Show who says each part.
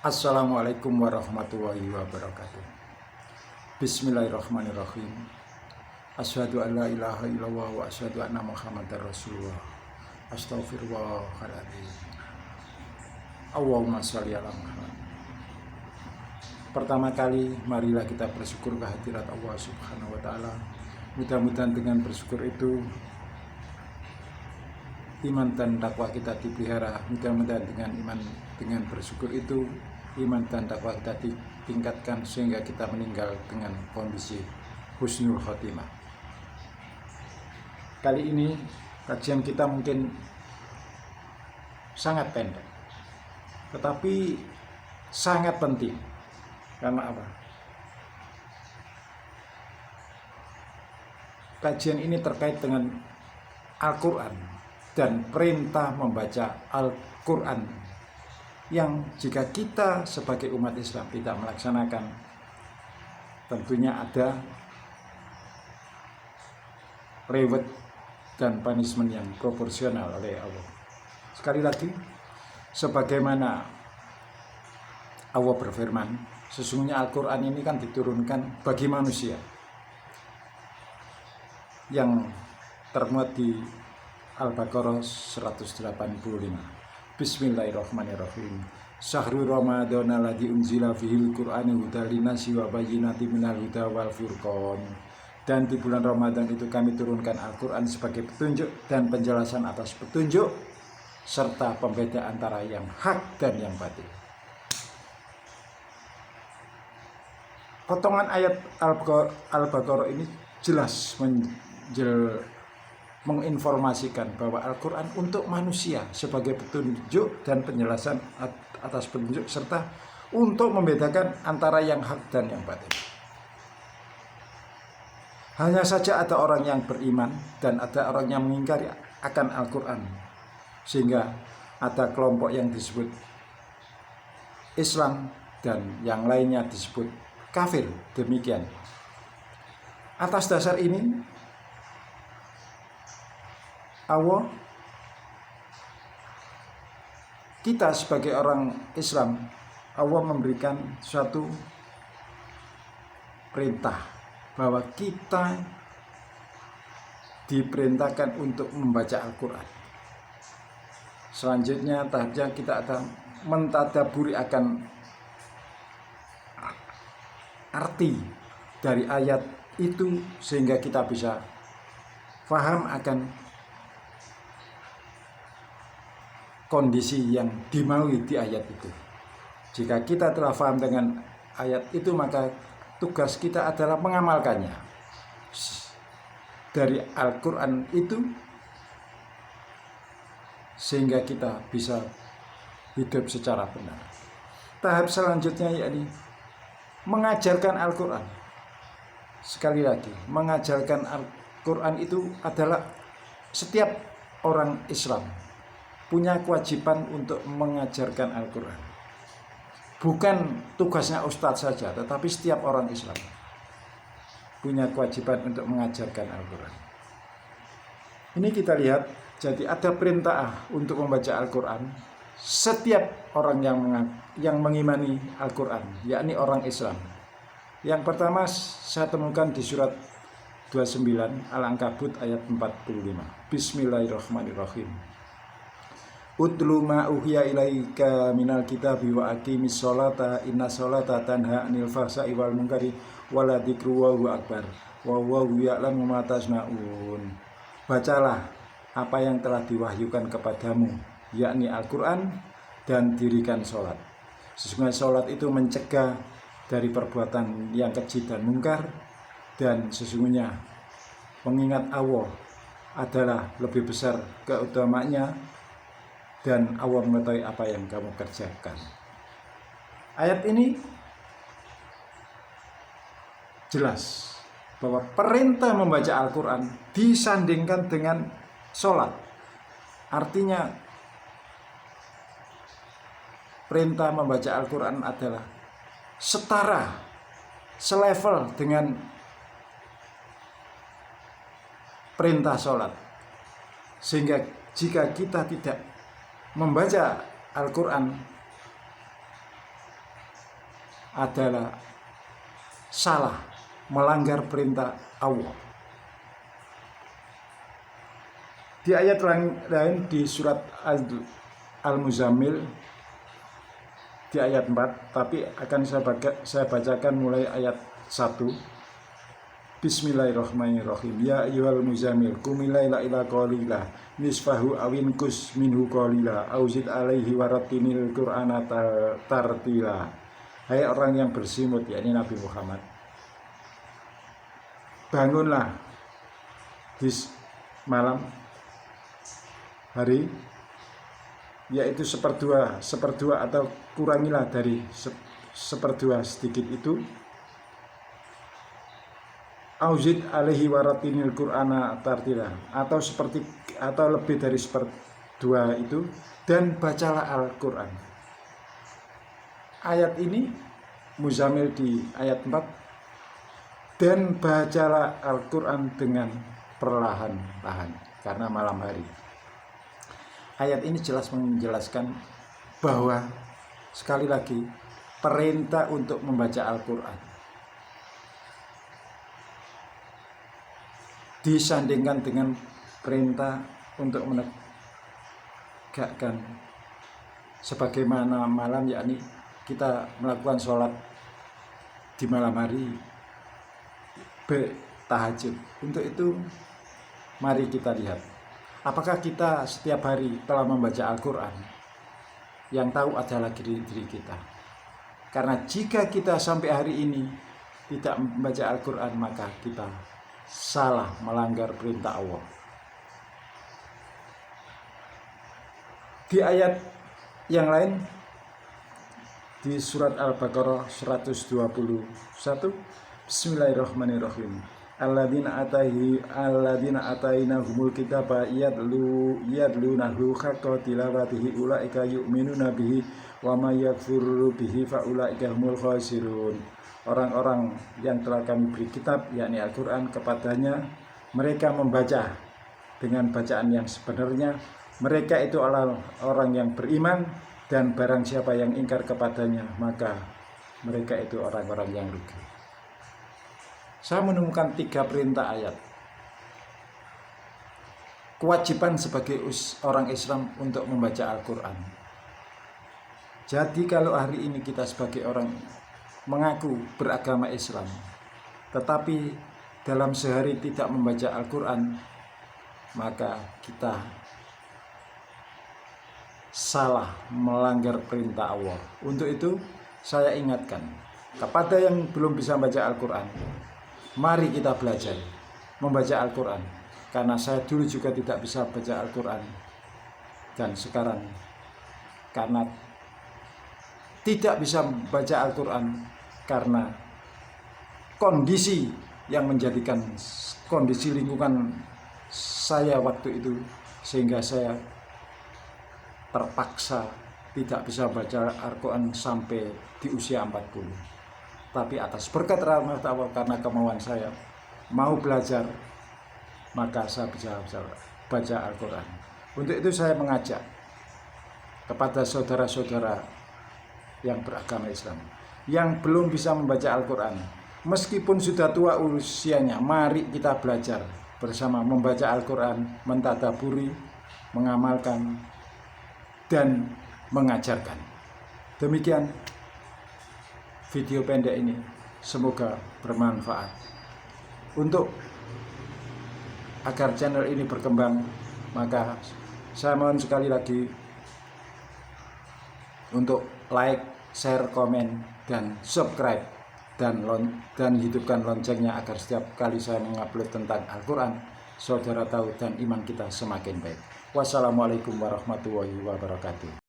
Speaker 1: Assalamualaikum warahmatullahi wabarakatuh. Bismillahirrahmanirrahim. Asyhadu an la ilaha illallah wa asyhadu anna Muhammadar Rasulullah. Astaghfirullahaladzim. Allahumma sholli ala Muhammad. Pertama kali marilah kita bersyukur kehadirat Allah Subhanahu wa taala. Mudah-mudahan dengan bersyukur itu iman dan takwa kita dipelihara. Mudah-mudahan dengan bersyukur itu iman dan takwa kita ditingkatkan sehingga kita meninggal dengan kondisi husnul khotimah. Kali ini kajian kita mungkin sangat pendek, tetapi sangat penting. Karena apa? Kajian ini terkait dengan Al-Quran dan perintah membaca Al-Quran yang jika kita sebagai umat Islam tidak melaksanakan, tentunya ada reward dan punishment yang proporsional oleh Allah. Sekali lagi, sebagaimana Allah berfirman, sesungguhnya Al-Quran ini kan diturunkan bagi manusia, yang termuat di Al-Baqarah 185. Bismillahirrahmanirrahim. Syahrul Ramadan alladzi unzila fihil Qur'anu hudal linnasi wa bayyinatin minal huda wal furqan. Dan di bulan Ramadan itu kami turunkan Al-Quran sebagai petunjuk dan penjelasan atas petunjuk serta pembeda antara yang hak dan yang batil. Potongan ayat Al-Baqarah ini jelas menginformasikan bahwa Al-Quran untuk manusia sebagai petunjuk dan penjelasan atas petunjuk serta untuk membedakan antara yang hak dan yang batil. Hanya saja ada orang yang beriman dan ada orang yang mengingkari akan Al-Quran, sehingga ada kelompok yang disebut Islam dan yang lainnya disebut kafir. Demikian. Atas dasar ini kita sebagai orang Islam, Allah memberikan suatu perintah bahwa kita diperintahkan untuk membaca Al-Quran. Selanjutnya tahapnya kita akan mentadaburi akan arti dari ayat itu sehingga kita bisa paham akan kondisi yang dimaui di ayat itu. Jika kita telah paham dengan ayat itu, maka tugas kita adalah mengamalkannya dari Al-Quran itu sehingga kita bisa hidup secara benar. Tahap selanjutnya yakni mengajarkan Al-Quran. Sekali lagi, mengajarkan Al-Quran itu adalah setiap orang Islam punya kewajiban untuk mengajarkan Al-Quran. Bukan tugasnya ustadz saja, tetapi setiap orang Islam punya kewajiban untuk mengajarkan Al-Quran. Ini kita lihat, jadi ada perintah untuk membaca Al-Quran. Setiap orang yang mengimani Al-Quran, yakni orang Islam. Yang pertama saya temukan di surat 29 Al-Ankabut ayat 45. Bismillahirrahmanirrahim. Utlu ma uhiya ilaika minal kitabi wa aqimis sholata inna sholata tanha 'anil fahsya'i wal munkari wala dzikrullahi akbar wallahu ya'lamu ma tasna'un. Bacalah apa yang telah diwahyukan kepadamu, yakni Al-Quran, dan dirikan sholat. Sesungguhnya sholat itu mencegah dari perbuatan yang keji dan mungkar, dan sesungguhnya mengingat Allah adalah lebih besar keutamanya, dan Allah mengetahui apa yang kamu kerjakan. Ayat ini jelas bahwa perintah membaca Al-Quran disandingkan dengan sholat. Artinya perintah membaca Al-Quran adalah setara, selevel dengan perintah sholat. Sehingga jika kita tidak membaca Al-Quran adalah salah, melanggar perintah Allah. Di ayat lain di surat Al-Muzammil di ayat 4, tapi akan saya bacakan mulai ayat 1. Bismillahirrahmanirrahim. Ya ayyuhal muzammil qumil laila illa qalila nisfahu awin kus minhu qalila auzid alaihi warattinil qur'ana tartila. Hai orang yang bersimut, yakni Nabi Muhammad, bangunlah di malam hari, yaitu seperdua atau kurangilah dari seperdua sedikit itu. Auzid alaihi waratinil qur'ana tartila, atau lebih dari seperdua itu, dan bacalah Al-Qur'an. Ayat ini Muzammil di ayat 4, dan bacalah Al-Qur'an dengan perlahan-lahan karena malam hari. Ayat ini jelas menjelaskan bahwa sekali lagi perintah untuk membaca Al-Qur'an disandingkan dengan perintah untuk menegakkan sebagaimana malam, yakni kita melakukan sholat di malam hari, tahajud. Untuk itu mari kita lihat apakah kita setiap hari telah membaca Al-Quran. Yang tahu adalah diri kita. Karena jika kita sampai hari ini tidak membaca Al-Quran, maka kita salah, melanggar perintah Allah. Di ayat yang lain di surat Al-Baqarah 121, Bismillahirrahmanirrahim. Alladzina atainahumul kitaba yadlunahu haqqa tilawatihi ulaika yu'minuna bihi wa may yakfur bihi fa ulaika humul khasirun. Orang-orang yang telah kami beri kitab, yakni Al-Quran, kepadanya, mereka membaca dengan bacaan yang sebenarnya. Mereka itu adalah orang yang beriman, dan barang siapa yang ingkar kepadanya, maka mereka itu orang-orang yang rugi. Saya menemukan 3 perintah ayat. Kewajiban sebagai orang Islam untuk membaca Al-Quran. Jadi kalau hari ini kita sebagai orang mengaku beragama Islam, tetapi dalam sehari tidak membaca Al-Quran, maka kita salah, melanggar perintah Allah. Untuk itu saya ingatkan kepada yang belum bisa membaca Al-Quran, mari kita belajar membaca Al-Quran. Karena saya dulu juga tidak bisa baca Al-Quran, dan sekarang karena tidak bisa membaca Al-Quran karena kondisi yang menjadikan kondisi lingkungan saya waktu itu, sehingga saya terpaksa tidak bisa baca Al-Quran sampai di usia 40. Tapi atas berkat rahmat Allah, karena kemauan saya mau belajar, maka saya bisa baca Al-Quran. Untuk itu saya mengajak kepada saudara-saudara yang beragama Islam, yang belum bisa membaca Al-Quran, meskipun sudah tua usianya, mari kita belajar bersama membaca Al-Quran, mentadaburi, mengamalkan, dan mengajarkan. Demikian video pendek ini, semoga bermanfaat. Untuk agar channel ini berkembang, maka saya mohon sekali lagi untuk like, share, komen, dan subscribe, dan hidupkan loncengnya agar setiap kali saya mengupload tentang Al-Quran, saudara tahu dan iman kita semakin baik. Wassalamualaikum warahmatullahi wabarakatuh.